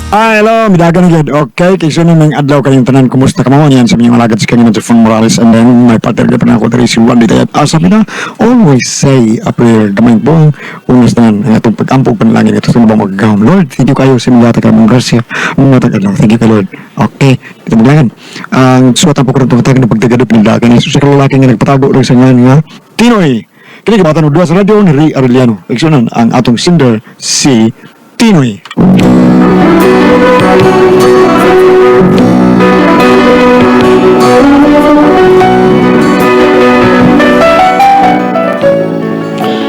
Hello, midagan agad. Okay, kay so namang adlaw kayong tanan, kumusta ka mo? Yan sa mga malagad sa kanya Jeffon Morales, and then my partner ka pa na ako dari si Juan Ditayat. Sabi na, always say a prayer. Damay po, unas na ang atong pag-ampog panalangin ito sa nabang magagawang. Lord, thank you kayo sa mga ka mong grasya, mga tagadlaw. Thank you ka, Lord. Okay, ito maglangan. Ang suwatan po ko rin tumatagin na pagdagadap ng dagan. So sa kalalaki nga nagpatago rin sa nga nga, Tinoy! Kini kabatan o duwa sa radio ni Ray Arellano. Iksunan ang atong sinder, si Tinoy.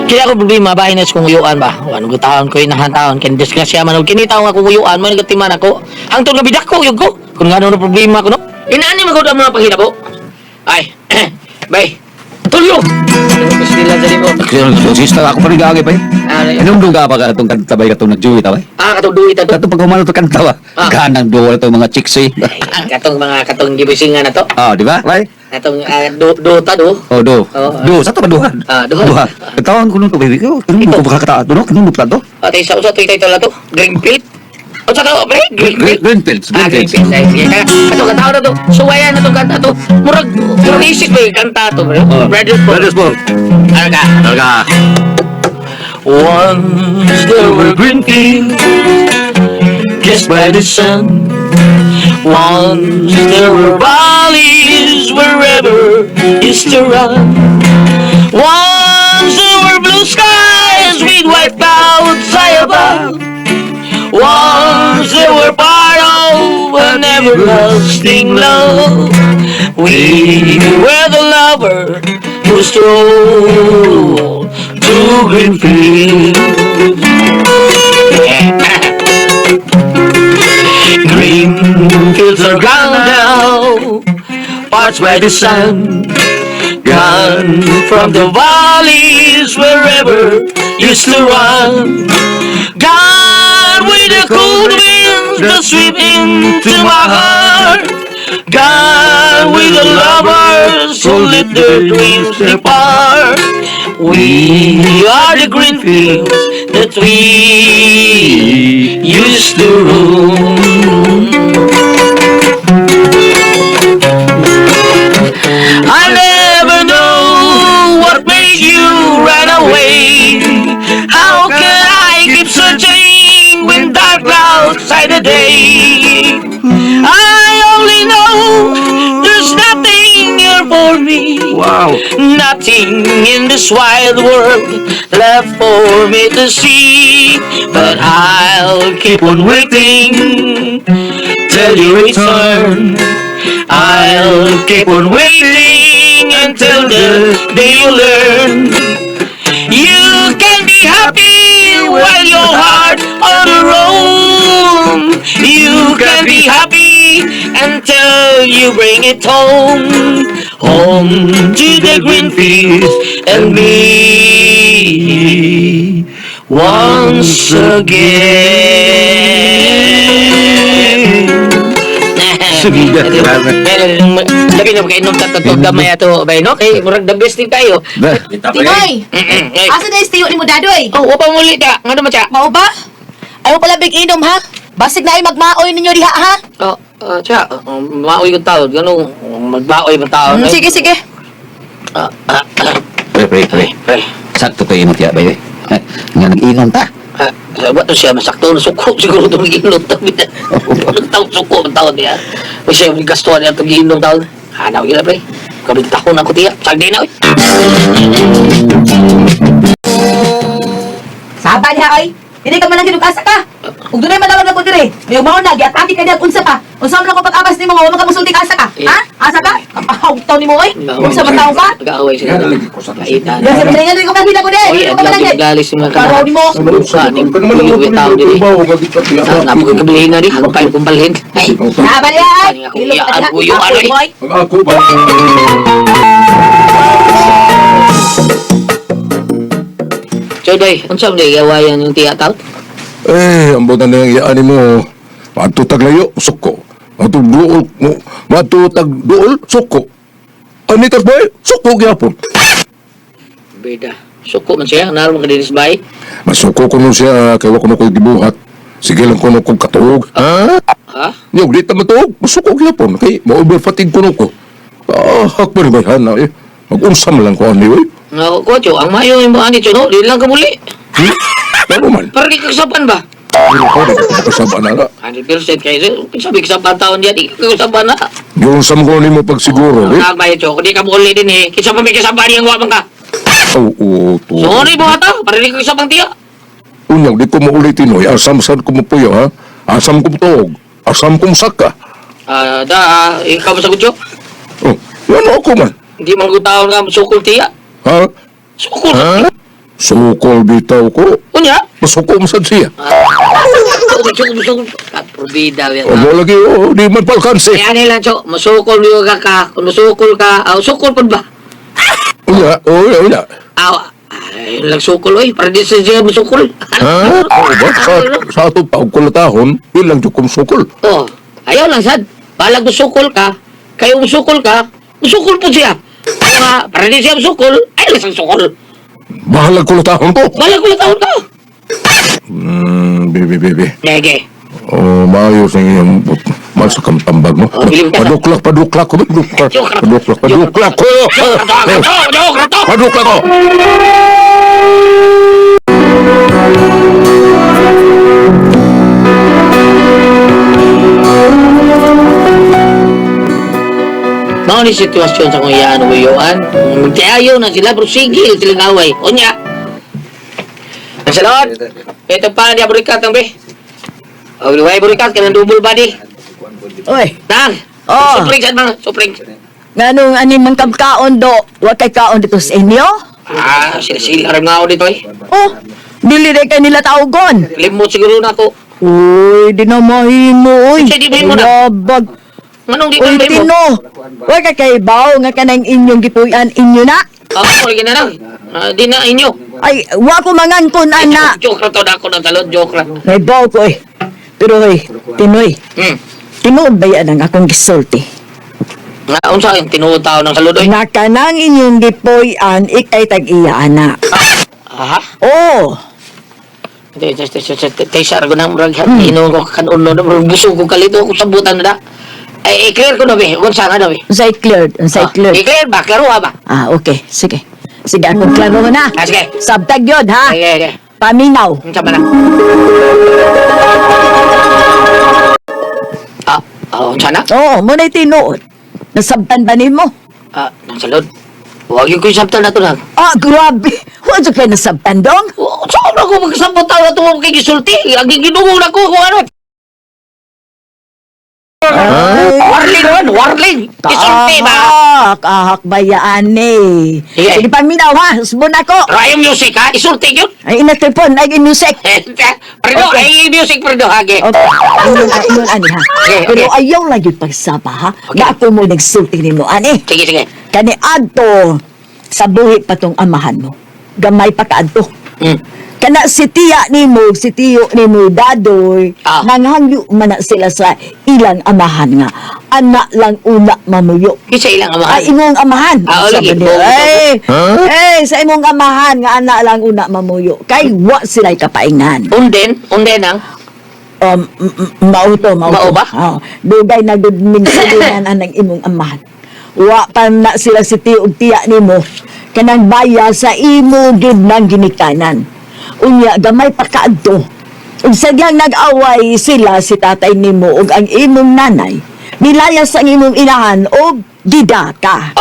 Kaya ako problema bahay na kung uyuan ba? Ano taon ko inahantaon ken disgrasya man og kinitaw nga kung uyuan man nagatiman ako. Ang tong gabidak ko yug ko. Kung ngano na problema ko no. Inaani man gud ang mga panghina ko. Ay. Bay. Tulyo. Kasi nila dali mo. Sista ako pa rin gagay pa eh. Anong duga pa ka itong kantabay ka itong nag-joy taway? Katong duit ito. Katong pag humano ito kantawa. Kanang duwa itong mga chicks eh. Katong gibisingan na to. Di ba? Right? Katong dota do. Do. Do. Sa ito ba duhan? Duha. Katawan ko nung ito, baby ko. Kanong mo pa kakataat doon? Kanong mo pa ito? Ate sa usa toy la to. Greenfield. O sa to, pre? Greenfields. Greenfield. Katong katawa na to. Suwayan na to kanta to. Murag isip ba yung kanta to, pre? Brothers po. Arga. Once there were green fields kissed by the sun. Once there were valleys wherever used to run. Once there were blue skies with white clouds high above. Once they were part of an everlasting love. We were the lover who strolled to green fields. Green fields are gone now, parched by the sun. Gone from the valleys wherever used to run. Gone with the cold winds that sweep into my heart. Gone with the lovers who let their dreams depart. We are the green fields that we used to roam. I never know what made you run away. How can I keep searching when dark clouds hide the day? I only know there's nothing here for me. Wow. Nothing in this wide world left for me to see. But I'll keep on waiting till you return. I'll keep on waiting until the day you learn. You can be happy while your heart on the roam. You can be happy until you bring it home. Home to the green fields and me once again. Sige, Lagi na magkainom tatotog gamay ato bay no kay murag the best din kayo. Tinoy! Asa na istiyo ni mo dadoy? Oh, wapa muli ta. Ngano man siya? Mao ba? Ayaw pala big inom ha? Basig na ay magmaoy ninyo diha ha? Oh, siya, maoy kong tao. Ganun, magbaoy ng tao. Sige, sige. Pre. Sakto pa yun tiya, baby. Nga nag-inom ta. Sabat to siya, masakto na suko. Siguro ito mag-inom tabi na. Taon suko ang taon niya. O siya, may gastuhan niya itong inom taon. Hanaw yun na, pre. Kabing takon ako tiya. Sagdi na, oy. Saba diha oy. Hindi ka man lang ginugasa ka. Ug dunay manawag na ko dire. May umaon na giatake ka diha unsa pa? Unsa man ko pag-abas nimo wa magamusulti ka asa ka? Ha? Asa ka? Kapahawtaw nimo oy. Unsa man tawo ka? Nag-aaway sila. Kaitan. Ya sa mga ko kahila ko dire. Oy, Hindi ko man lang. galis yung mga Karaw nimo. Yung tao din eh. Napo ko kablihin na rin. Ano kayo kong balhin? Ay, Saba diha ay. Kani ako, iya, ano ko yung ano eh. Ako ba? so day, unsa man day gawayan yung tiya tao? Ang buta na yung iyaan mo. Matutag layo, suko. Matutag mo. Matutag dool, suko. Anikas ba suko gyapon. Beda. Suko man siya, naroon ka din sa bahay. Masuko ko nun siya, kaya ko na ko'y gibuhat. Sige lang kuno kong katuog. Ha? Ha? Yung di tama tuog, masukog yapon. Kay, ma-overfatigue kuno ko. Hakbar ba yan na eh. Mag-unsam lang ko ani, eh. Nga ko, Cho, ang mayo yung mga Cho, no? Di lang ka muli. Ano man? Para di kasaban ba? Hindi ko, di ko makasaba na na. 100% kayo. Sabi kasaban taon diyan, di ka kasaban na. Yung sam ko ni mo pagsiguro, eh. Nagbayo, Cho, kung di ka muli din eh. Kisa pa may kasaban yung wabang ka. Oo, to. So, ano yung mga tao? Para di ka kasabang tiya. Unyang, di ko maulitin, oy. Asam sad ko mo puyo, ha? Asam ko tuog. Asam ko saka. Ikaw ba sa Cho? Oh, yan ako man. Hindi man ko taon ka, sukol tiya. Ha? Sukol. Sukol bitaw ko. Kunya? Masuko mo sad siya. Sukol. Probida yan. O mo lagi, oh, di man palkansi. Kaya nila, Cho, masukol yung ka. Kung masukol ka, sukol pa ba? Unya, unya. Ayun lang sukol, oy. Para di sa siya masukol. Ha? O ba? Sa ato pa, og kulatahon, ilang jukom sukol. Oh, ayaw lang, sad. Balag masukol ka, kayo masukol ka, masukol po siya. Kaya, para di siya masukol, ayaw lang sa sukol. Bahalag kulatahon ko. Balag ko taon ka. Bibi. Gege. Oh, maayos ang iyong mal sa kampambag mo. Oh, bilim ka sa- Paduklak ko. Paduklak ko. Paduklak ko. Mao ni sitwasyon sa kung iyaan o iyoan. Magtiayo na sila, pero sige, silang away. O niya. Ang salot. Ito pa, di aburikat ang be. O, liway aburikat, ka ng double body. Oy, Nang. Oh. Supring, sad mga, supring. nganong ani man kaon do, wa kay kaon dito sa inyo? Sila rin nga ako dito eh. Oh, dili rin kay nila tawgon. Limot siguro na ako. Uy, di na mahimo, oy. Kasi di mahimo na. Labag. Manong di Uy, ka ba mo? Tino, wa kay kay baw nga kanang inyong gipuy-an inyo na. Ako, lagi na lang. Di na inyo. Ay, wa ko mangankon ana. Joke lang to na ako ng talon, joke lang. May baw ko eh. Pero hoy, Tinoy, tinuod ba yan ang akong gisulti? Nga, unsa yung tinuod tao ng saludoy? Nga kanang inyong gipuy-an, ikay tag-iya ana. Aha. Oh, Taysar ko ng murag inuon ko kanuno na murag busog ko kalito ko sabutan na da. Ay, i-clear ko na be. Unsa nga na be? unsay cleared, unsay cleared. I-clear ba? Klaro ba? Ah, okay, sige. Sige, akong klaro na. Sige. Sabtag yun, ha? Sige. Paminaw. Unsa ba na? Unsa na? Oo, muna'y tinuod. Nasabtan ba nimo? Nang salud. Huwag yung kuisabtan na to lang. Ah, grabe. Huwag kayo nasabtan dong. Saan ako magkasabot tao na ito kay gisulti? Ang ginungo na ko kung ano. Warling naman, warling. Gisulti ba? Kahak bayaan eh. Sige. Sige, paminaw ha. Subon ako. Rayo music ha? Isulti yun? Ay, inatipon. Ay, music. Predo, Okay. ay music predo, hage. Okay. Ingon, ani ha. Okay, Pero okay. ayaw lang yung pagsapa ha. Okay. Na ako mo nagsulti ni mo, ani. Sige, sige. Kani adto sa buhi pa tong amahan mo. Gamay pa kaadto. Kana si tiya nimo, si tiyo nimo dadoy, nanghangyo man na sila sa ilang amahan nga. Anak lang una mamuyo. Isa ilang amahan. Ay, imong amahan. Lagi. Sa imong amahan nga anak lang una mamuyo. Kay wa sila'y kapaingan. Unden ang. Mauto. Mao ba? Dugay na gud minsulinan anang imong amahan. Wa pa na sila si tiyo ug tiya nimo. Kanang baya sa imo gid nang ginikanan. Unya, gamay pa kaadto. Ug sadyang nag-away sila si tatay nimo ug ang imong nanay. Nilayas ang imong inahan og gidaka.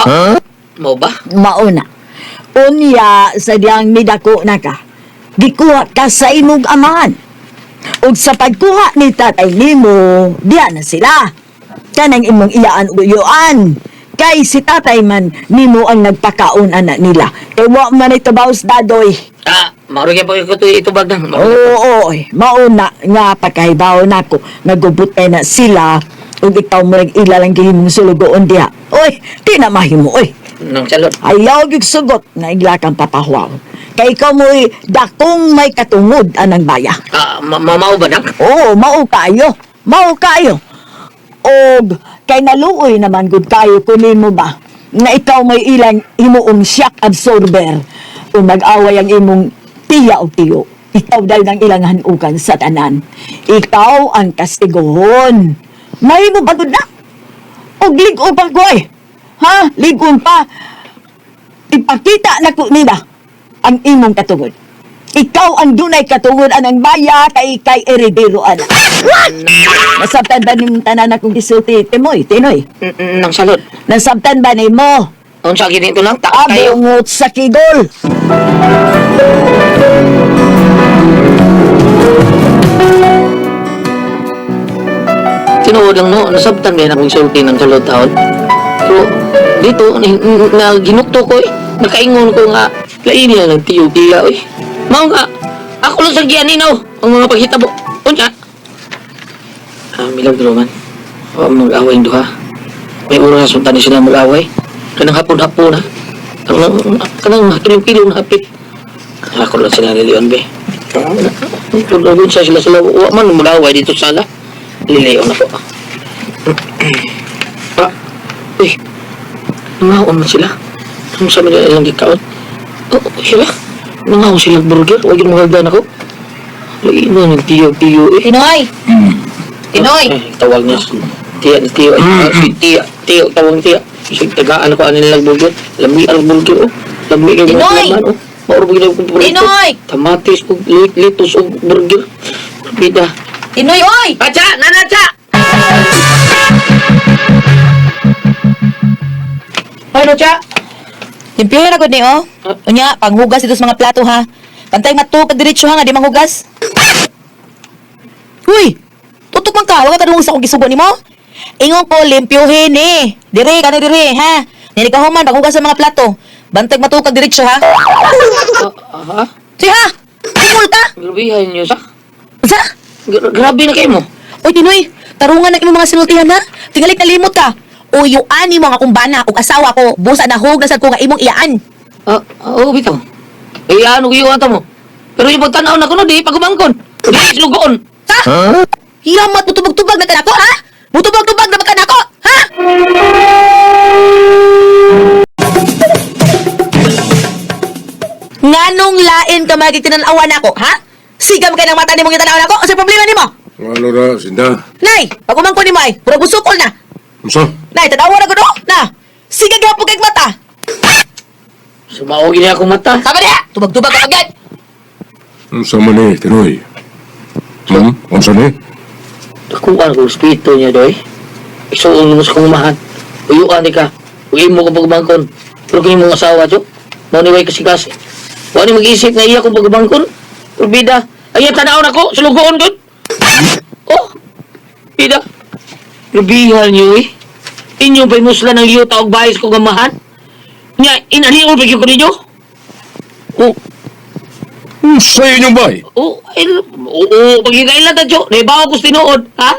Mo ba? Mauna. Unya, sadyang midako na ka. Gikuha ka sa imong amahan. Ug sa pagkuha ni tatay nimo, diya na sila. Kanang imong iyaan uyuan. Kay si tatay man, nimo ang nagpakaon anak nila. Kay wa man ito baos dadoy. Maurugay pa ko ito bag nang. Oo, mauna nga pagkahibaw na ko. Nagubutay na sila. Ug ikaw mo nag-ilalang gihimong sulugoon diha. Oy, di na mahimo, oy. Nang salud. Ayaw gig sugot na igla kang papahuaw. Kay ikaw mo'y dakong may katungod anang baya. Mamaw ba nang? Oo, mao kayo. Mao kayo. Og kay naluoy naman gud kayo kunin mo ba na ikaw may ilang himuong shock absorber o mag-away ang imong tiya o tiyo. Ikaw dahil ng ilang hanugan sa tanan. Ikaw ang kastiguhon. May mo bagod na. O ligon pa ko eh. Ha? Ligon pa. Ipakita na ko nila ang imong katungod. Ikaw ang dunay katungod anang baya kay eredero ana. Nasabtan ba ning tanan akong gisulti, Timoy? Tinoy? Nang salod. Nasabtan ba nimo? Ang sa ginito lang, taas kayo. Abungot sa kidol. Tinuod lang no, nasabtan ba yan akong sulti ng salod taon. Pero dito, ginukto ko eh. Nakaingon ko nga, lain yan ng tiyo-tiya eh. Mao nga, ako lang sa gianinaw, ang mga paghitabo. Unya. Milagro man. O mag-away duha. May oras sunta ni sila mag-away. Kanang hapon-hapon na. Kanang kilong-kilong hapit. Ako lang sila niliyon be. Tulungan siya sila. Huwag man mag-away dito sa sala. Liliyon ako. Uy. Nangaon man sila. Ano sa mga ilang gikaon? Sila. Nangaon silang burger. Huwag yung mahagdan ako. Lainan yung tiyo-tiyo eh. Tinoy! Tinoy! Tawag niya. Tiyo. Tiyo. Tawag tiyo. Sige, tagaan ako ano nilang burger. Lami ang burger oh. Lami ang Tinoy! laman oh. Mauro bigla akong paborito. Tinoy! Kamatis o litos o burger. Bida. Tinoy, oy! Pacha! Nanacha! Ano, Cha? Limpyohin ako ni, oh. Unya, panghugas ito sa mga plato, ha? Pantay matukad diretso, ha, nga di manghugas. Uy! Tutok man ka, wag ka tanong sa kong gisubo ni mo. Ingon ko, limpyohin, eh. Dire, kano dire, ha? Nilikahuman, panghugas sa mga plato. Bantay matukad diretso, ha? Ha? Sige, ha? Tingol ka! Grabihan niyo sa? Sa? Grabe na kayo mo. Oy, Tinoy, tarungan na imong mga sinultihan, ha? Tingalik na limot ka. O yuan mo nga kung bana o asawa ko, busa na hug na sad ko nga imong iyaan. Oo, bitaw. Eh, ano yung ata mo? Pero yung pagtanaw na ko no, di pagumangkon. Di islugoon. Ha? Yamat mo tubag-tubag na kanako, ha? Mutubag-tubag na ba kanako, ha? Nganong lain ka magigtinanawan ako, ha? Sigam ka ng mata ni mong itanawan ako? Kasi problema ni mo? Ano na, Sinda? Nay, pagumangkon ni mo ay, pura busukol na. Masa? Nay, tanawan ako no? Na, sige gapog kag mata. Sumaogin niya akong mata. Sama niya, tubag-tubag ka agad. Ang sama ni, Tinoy. Ang sama ni? Nakuha ko espiritu niya doy. Isuon mo sa kumahan. Uyuan di ka. Uyin mo kung pagbangkon. Pero kini mong asawa, Jo. Mauniway kasi-kasi. Wani mag-isip na iya kung pagbangkon. Pero bida. Ayan, tanaw na ko. Sulugoon doon. Oh. Bida. Lubihan niyo eh. Inyo ba'y musla ng yuta o bayis kong amahan? Nya, inaniol ba ko ninyo? Oh. Sa inyong bay? Oo, pagkikailan ta, Jo. Naibaw ko tinuod, ha?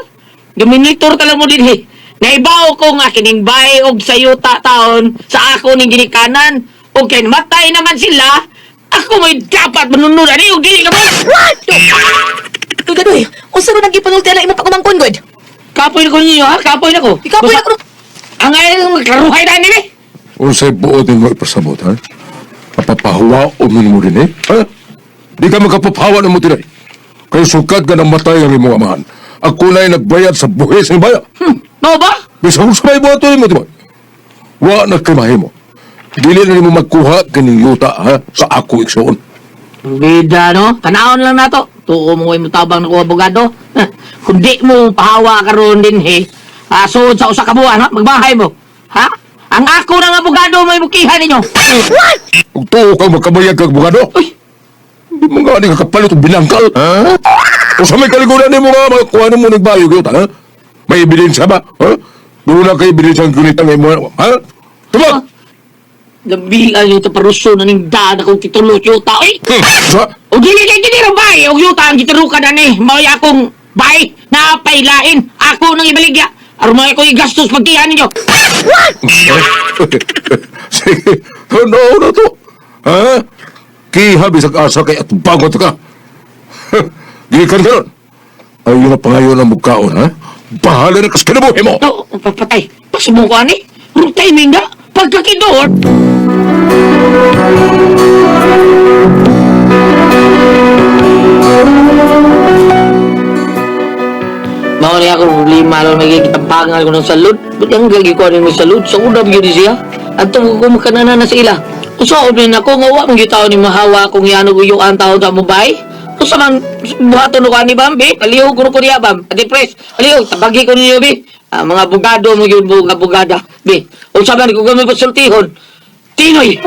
Gaminitor ka lang mo din, eh. Naibaw ko nga kining bay og sayuta taon sa ako ning ginikanan. O kay matay naman sila, ako may dapat manunod. Ano yung dili ka ba? What? Tugadoy, unsa ro nang gipanulti ala imong pagumangkon, God? Kapoy na ko ninyo, ha? Kapoy na ko. Ikapoy na ko. Ang ayaw magkaruhay na nila, eh. Unsay buot ni mo ipasabot, ha? Papapahawa o mo din, eh? Ha? Di ka magkapapahawa na mo tinay. Kaya sukat ka ng matay ang imong amahan. Ako na'y nagbayad sa buhis ng baya. Mo ba? Bisang sa may buhato mo, di ba? Wa na kimahe mo. Dili na mo magkuha kining yuta, ha? Sa ako iksoon. Bida, no? Tanahon lang na to. Tuo mo mo tabang na ko abogado. Kung di mo pahawa karon din, he. Sud sa usa ka buwan, ha? Magbahay mo. Ha? Ang ako ng abogado may bukihan ninyo. Kung tuo kang magkabayag kag bugado, Uy! di mo nga ni kakapalit o binangkal, ha? O sa may kaligunan ni mo nga, magkuha mo nagbayog yuta, ha? May ebidensya ba, ha? Doon na kayo ebidensya ang kunitang mo, ha? Tuma! Labihan yung taparuso na ning daan akong titulo yuta, eh. Sa? O dili kay gini rin bay, o yuta ang gitarukan na ni. May akong bay na pailain. Ako nang ibaligya. Aron mo ako i-gastos pagtihan ninyo. Sige, ano na to? Ha? Kiha bisag asa kay at bagot ka. Gikan ka nun. Ayun na pangayon ang mukhaon, ha? Bahala na kas kinabuhi mo. No, papatay. Pasubong ko ani. Ang timing na. Pagkakidoon. malo magigitapangan ko ng salud. Ba't yung gagi ko rin mo salud? Sa una bigyan di siya. At tungkol ko makanana na sa ila. Usaon din ako, nga wa mong tao ni mahawa kung yanog yung ang tao sa mubay. Usa man, buhaton ko ni Bambi. Aliw ko niya, Bam. Ati Pres, aliw, tabagi ko ninyo, Bi. Mga bugado mo yun, mga bugada. Bi, usa man, kung kami pasultihon. Tinoy!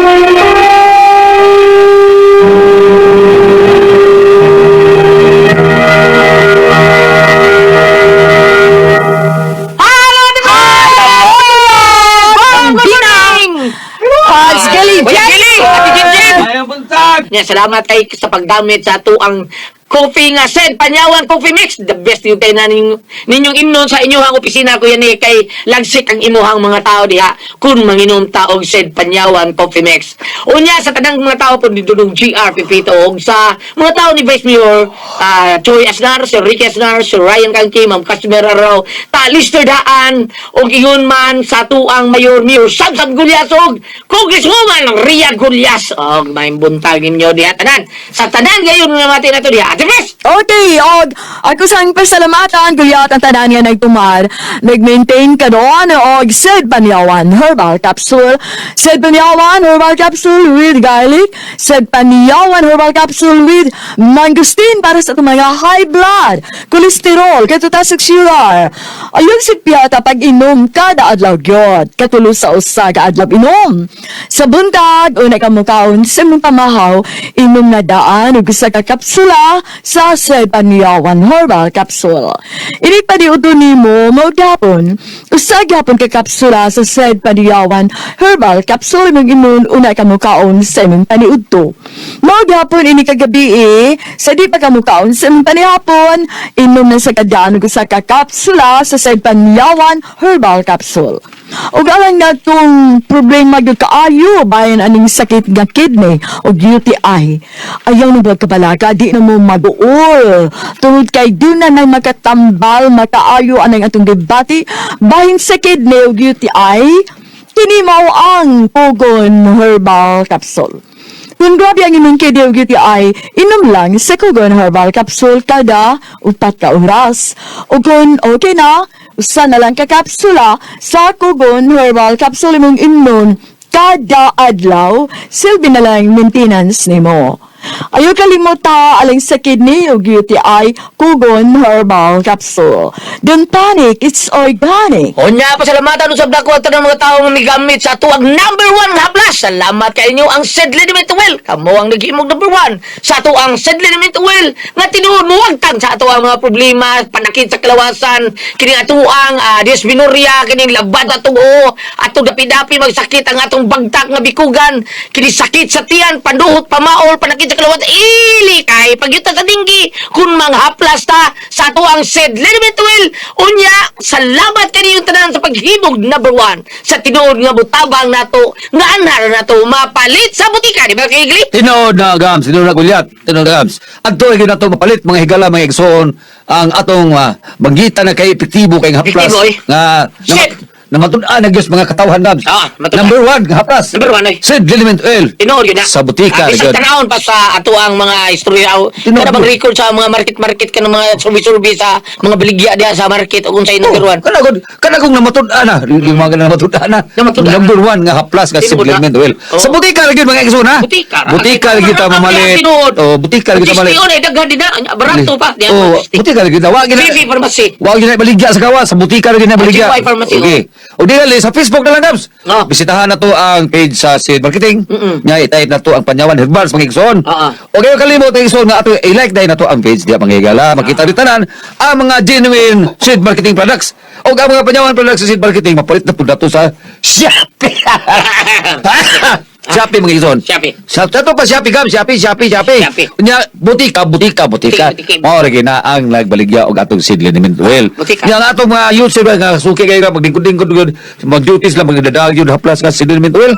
Salamat kay sa pagdamit sa tuang coffee nga said Panyawan Coffee Mix, the best yung tayo na ninyong imnon sa inyong opisina ko yan kay lagsik ang imuhang mga tao diha kung manginom taog said Panyawan Coffee Mix. Unya sa tanang mga tao po dito ng GR Pipito og sa mga tao ni Vice Mayor Choy Asnar, si Ricky Asnar, si Ryan Kangki, Ma'am Customer Araw, ta Lister Daan og ingon man sa tuang Mayor Samsam Gulyas og Congresswoman Riyad Gulyas og may buntagin nyo diha tanan. Sa tanan gayon nga mati na to diha. Okay, og ako sang pasalamatan guyat ang tanan nga nagtumar. Nag-maintain ka doon og Sid Panyawan Herbal Capsule. Sid Panyawan Herbal Capsule with garlic. Sid Panyawan Herbal Capsule with mangosteen para sa mga high blood, cholesterol, katutasok sugar. Ayun si Piata pag inom kada adlaw gyud. Katulos sa usa ka adlaw inom. Sa buntag, una ka mukaon sa mong pamahaw, inom na daan og usa ka kapsula sa Sid Panyawan Herbal Capsule. Ini pa di ni mo gapon. Usa gapon ka kapsula sa Sid Panyawan Herbal Capsule mong imun una ka mukaon sa imong paniudto. Gapon ini kagabi sa di pa ka mukaon sa imong panihapon, inom na sa kadaan og usa ka kapsula sa Sid Panyawan Herbal Capsule. Og alang na itong problema yung kaayo bayan aning sakit nga kidney o UTI. Ayaw na ba kabalaga, di na mo mag-uol. Tungod kay doon na nang makatambal, makaayo anang atong debate bayan sa kidney o UTI, kinimaw ang Pugon Herbal Capsule. Kung grabe ang imong kidney o UTI, inom lang sa Pugon Herbal Capsule kada 4 ka oras. O kung okay na, usa na lang ka kapsula sa Pugon Herbal Capsule mong inom kada adlaw, silbi na lang maintenance nimo. Ayaw kalimuta alang sa kidney o UTI, Pugon Herbal Capsule. Don't panic, it's organic. Unya, pasalamatan usab dako ato ng mga taong migamit sa tuwag number 1 nga haplas. Salamat kay inyo ang Sid Liniment Oil. Kamo ang nag-imog number 1 sa tuang Sid Liniment Oil nga tinuod mo wagtang sa ato ang mga problema, panakit sa kalawasan, kini atuang dysmenorrhea, kini labad atong o, atong dapi-dapi magsakit ang atong bagtak nga bikugan, kini sakit sa tiyan, panduhot, pamaol, panakit sa kalawat, ili kay pagyuta sa dinggi kung manghaplas ta sa tuang Sid Liniment Oil. Unya, salamat kaniyong tanan sa paghibog number 1 sa tinuod nga butabang nato nga anar nato mapalit sa butika, di ba kay Igli? Tinood na gams, tinood na gulyat, tinood na gams. Adto ay nato mapalit mga higala, mga igsoon ang atong manggita na kay epektibo kay haplas Epektibo, eh. nga namatun-an na Diyos mga katawhan gams. Number 1 nga haplas. Number 1 ay Sid Liniment Oil. tinuod yun na. Sa butika, Isang rigod. tanahon pa sa ato ang mga istorya. Tinuod Kada bang mo. record sa mga market ka ng mga survey sa mga baligya diya sa market o kung sa number 1. Kana kung namatun-an na, yung mga namatun-an na. Namatun-an. Number 1 nga haplas nga Sid Tinuod na. Liniment Oil. Oh. Sa butika rigid mga igsoon ha. Butika. Butika rigid ta mamalit. Tinuod. Oh, butika rigid ta mamalit. Disney ay daghan din na. Barato pa. Di Oh, ako, butika rigid ta. Wag Vivi Pharmacy. Wag yun na baligya sa kawas, sa butika rin na baligya. GY Pharmacy, Okay. O di gali, sa Facebook na lang, Gabs. Oh. Bisitahan na to ang page sa Sid Marketing. Nya, i-type na to ang Panyawan Herbals, mga igsoon. Oo. Okay, kalimot, mga igsoon, nga ato, i-like dahil na to ang page, diya, mga higala. Makita rin tanan ang mga genuine Sid Marketing products. O ang mga Panyawan products sa Sid Marketing, mapalit na po na to sa Shopee. Shopee, mga igsoon. Shopee. Ito pa, Shopee, Gabs. Shopee. Shopee. Nya, butika. Butika. Mao rin na ang nagbaligya og atong Sid Liniment Oil. Butika. Yang atong mga youth sila nga suki kayo magdingkod-dingkod mag-duties lang magdadaag yun haplas nga Sid Liniment Oil.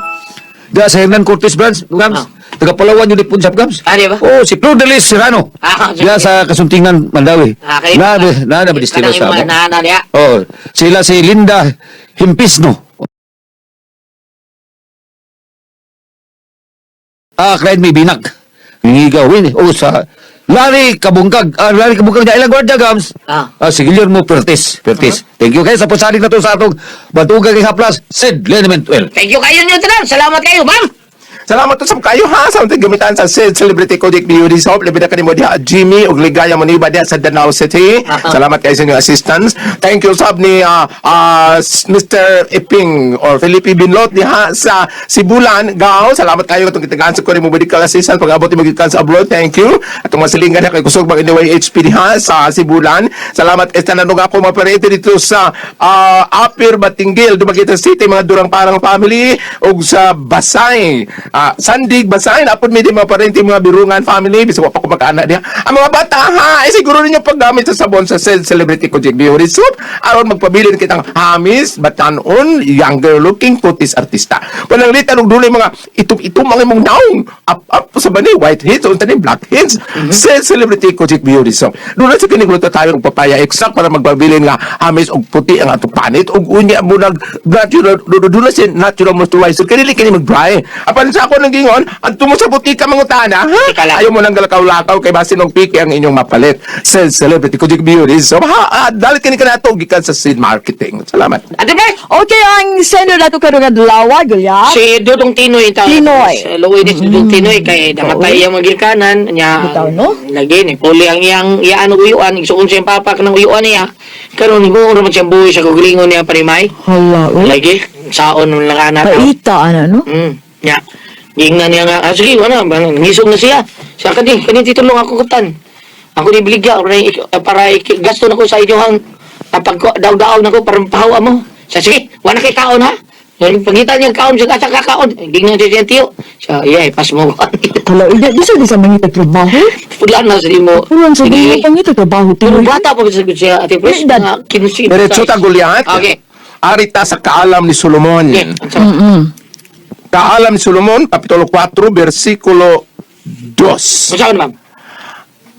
Diya sa Hernan Cortez branch, Gams. Taga Palawan yun ipon sa Gams. di ba? Oh, si Prudelis Serrano. Diya sa Kasuntingan, Mandawi. Okay. Na ba destino sa amo. Nana niya. Oh, sila si Linda Himpisno. Client may binag. Ngigawin. Oh, sa Lari kabungkag niya ilang gwardiya gams. Si Guillermo Pertis. Thank you guys sa pusalig na to sa atong batugan kay Haplas Sid Lenementuel. Thank you kayo nyo, tanan. Salamat kayo, ma'am. Salamat to sa kayo ha sa ating gamitan sa SID Celebrity Codic Beauty Soap. Labi na kanimo diha Jimmy ug ligaya mo niba diha sa Danao City. Salamat kayo sa inyong assistance. Thank you sab ni Mr. Iping or Felipe Binlot diha sa Sibulan, Gao. Salamat kayo katong kitagaan sa ko mo medical assistant pag abot mo gikan sa abroad. Thank you. Atong masilingan kay kusog bang NYHP diha sa Sibulan. Salamat kay tanan ako maparete dito sa Apir Batinggil, Dumaguete City, mga Durang Parang family ug sa Basay. Sandig, Basahin, apod may di mga parente, mga Birungan family, bisa ko pa kumakaana niya. Ang mga bata ha, siguro ninyo paggamit sa sabon sa Celebrity Codic Beauty Soap, aron magpabilin kitang hamis, batanon, younger looking, putis artista. Walang litan, ug dunay mga itum mga imong naong, up sa bani, white heads, o tanin, black heads, Celebrity Codic Beauty Soap. Doon sa kinigluto tayo ng papaya extract para magpabilin nga hamis og puti ang atong panit, ug unya mo nag natural, doon sa natural moisturizer, kanili kini mag-dry. Apan sa ako nang gingon, ang tumo sa butika mangutana, ha? Ayaw mo nang galakaw-lakaw kay basin ng piki ang inyong mapalit. Celebrity Codic Beauty. So, dalit ka ni ka na ito, gikan sa seed marketing. Salamat. Ate Pre, Okay, ang sender na ito karong adlaw, Gulya. si Dudong Tinoy ta. Tinoy. Luwi ni si Dudong Tinoy kay namatay ang magikanan niya. Bitaw, no? Lagi ni puli ang iyang uyuan, isuon siya papak ng uyuan niya. Karon ni mo man siyang buhi sa gulingon niya parimay. Hala, Lagi saon ng langanat. Paita, ano, no? Ya. Gingnan niya nga, sige, wala, ngisog na siya. Siya kani titulong ako kutan. Ako ni biligya, para gasto na ko sa inyong pag daw-daw na ko, para pahawa mo. Siya, sige, wala kay kaon ha. Pangita niya kaon, siya kata kakaon. Gingnan siya tiyo. Siya, pas mo. Hala, di sa mangita trabaho? Pudlaan na sa mo. Pulan sa mga pangita trabaho, Pero Tinoy. bata pa ba sa siya, Ate Pres? Edad. Mga 15. Diretso ta, Goliath. Okay. Arita sa kaalam ni Solomon. Okay. Kaalam ni Solomon, Kapitulo 4, versikulo 2. Masaon, ma'am?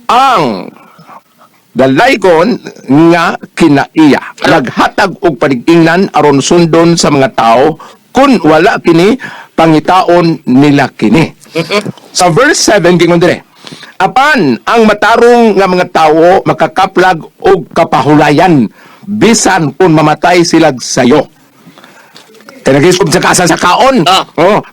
Ang dalaygon nga kinaiya naghatag og panig-ingnan aron sundon sa mga tao kun wala kini pangitaon nila kini. Sa verse 7 gingon dire, apan ang matarong nga mga tawo makakaplag og kapahulayan bisan kun mamatay sila sayo. Kaya nag-isip sa kasa sa kaon.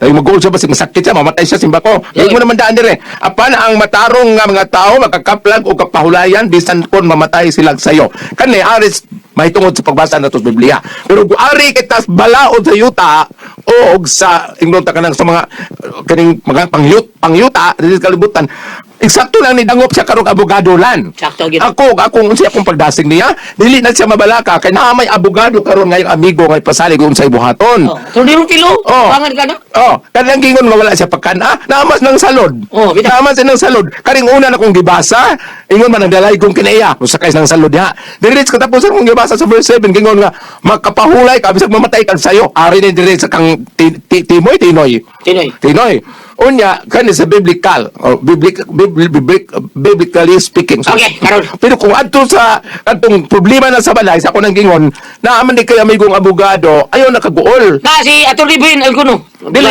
Ay mag-goal siya, basig masakit siya, mamatay siya, simba ko. Huwag mo naman daan dire. Apan ang matarong nga mga tao, makakaplag o kapahulayan, bisan kon mamatay silang sayo. Kani, aris, may tungod sa pagbasa na ito sa Biblia. Pero kung ari kitas balaod sa yuta, o sa, inglota ka ng sa mga, kaning mga pangyuta, dito kalibutan, eksakto lang ni dangop siya karong abogado lan. Sakto, gito. Akong unsa akong pagdasig niya, dili na siya mabalaka kay naa may abogado karon ngayong amigo ngay pasalig unsay buhaton. So, di rin kilo? Oh. Pangan ka na? Kanang gingon nga wala siya pagkana, naamas ng salod. Bitaw. Naamas ng salod. Karing una na kong gibasa, ingon man ang dalay kong kinaiya, kung sakay ng salod niya. Diretso katapusan kong gibasa sa verse 7, gingon nga, makapahulay ka, bisag mamatay kang sayo. Ari ni diretso kang Tinoy. Tinoy. Unya, kani sa biblical, biblically speaking. So, Okay, karon. pero kung adto sa katong problema na sa balay, sa ako nang gingon, naaman di kayo amigong abogado, ayaw nakaguol. Na, si Ato Ribin Alguno. Dili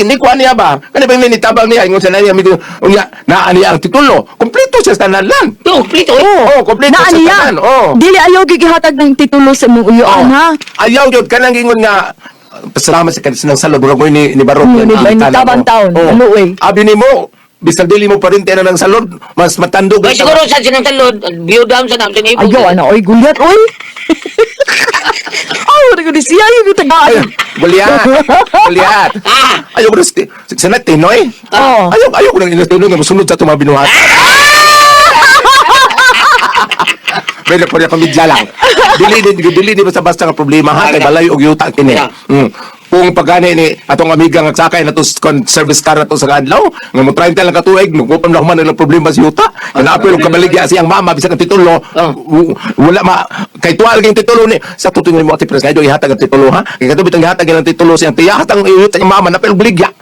ni kuan niya ba? Kani bang nitabang niya ingon sa nani amigo unya naa niya ang titulo. Kompleto siya sa tanan. Ito, plito. Kompleto Na sa niya. tanan. Dili ayaw gigihatag ng titulo sa mong uyuan, ha? Ayaw jud kanang gingon nga pasalamat sa kanang salod mo ni Barok. Ni tabang taon, aluoy. Abi nimo bisag dili mo pa rin tena ng salod, mas matandog. Ay, siguro sa sinang talod, biyudam sa namin sa Ayaw, ano, oy, gulyat, oy. Ay, wala ko di siya, yung tagaan. Buliat. Ayaw ko na sa Tinoy. Ayaw ko nang inatulong nga musunod sa itong mga binuhat. Pwede po niya pamidya lang. Dili di basta-basta nga problema ha. Kay balay og yuta kini. Kung pagani ni atong amiga nga sakay na to service car na to sa adlaw, nga mo 30 lang katuig, nagupam na man ilang problema sa yuta. Kana apil og kabaligya siyang mama bisag ang titulo. Wala kay tuwal ging titulo ni sa tutungon mo ati pres nga ihatag ang titulo ha. Kay kadto bitong ihatag ang titulo siyang tiyahat ang yuta ng mama na pero baligya.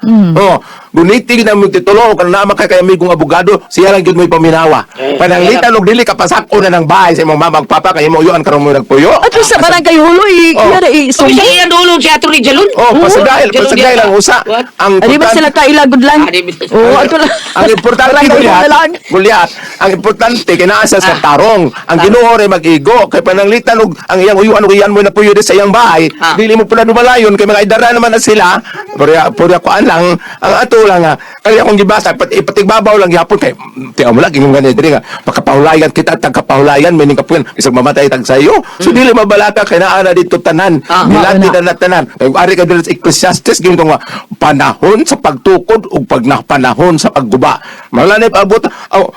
guniting na mo titulo kung naman kay amigong abogado, siya lang yun mo ipaminawa. Pananglitan og dili ka pasako na ng bahay sa imong mama ug papa kay mo yuan karon mo nagpuyo. At sa barangay hulo, kaya na So, isumbi. siya yan dulo si Atty. Jalun. Pasagdahil lang usa. What? Ang Di ba sila kailagod lang? Ah, di ba? Oo, ato lang. ang importante Barangay Gulyat, na lang. Gulyat, ang importante kinaasa sa tarong. Ang Ginoo ray mag-igo kay pananglitan og ang iyang uyuan ug iyan mo na puyo sa iyang bahay. Dili mo pala dumalayon kay mga idara naman na sila. Purya ko lang ang ato lang kaya akong gibasa ipatigbabaw lang gyapon kay tiyaw mo lang ingong ganit diri nga makapahulayan kita tagkapahulayan may ning kapuyan isang mamatay tag sayo. So dili mabalaka kay naa na dito tanan. Nilati na tanan. Kay ari ka dili sa Ecclesiastes ginto nga panahon sa pagtukod ug panahon sa pagguba. Malanay paabot.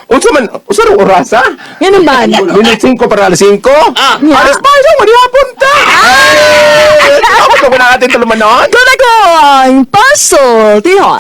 Unsa man usa ra oras ha? Yan naman. Minit 5 para alas 5. Alas pa siya, wala punta. Ako na natin tulumanon. Doon ako ang puzzle, tihon.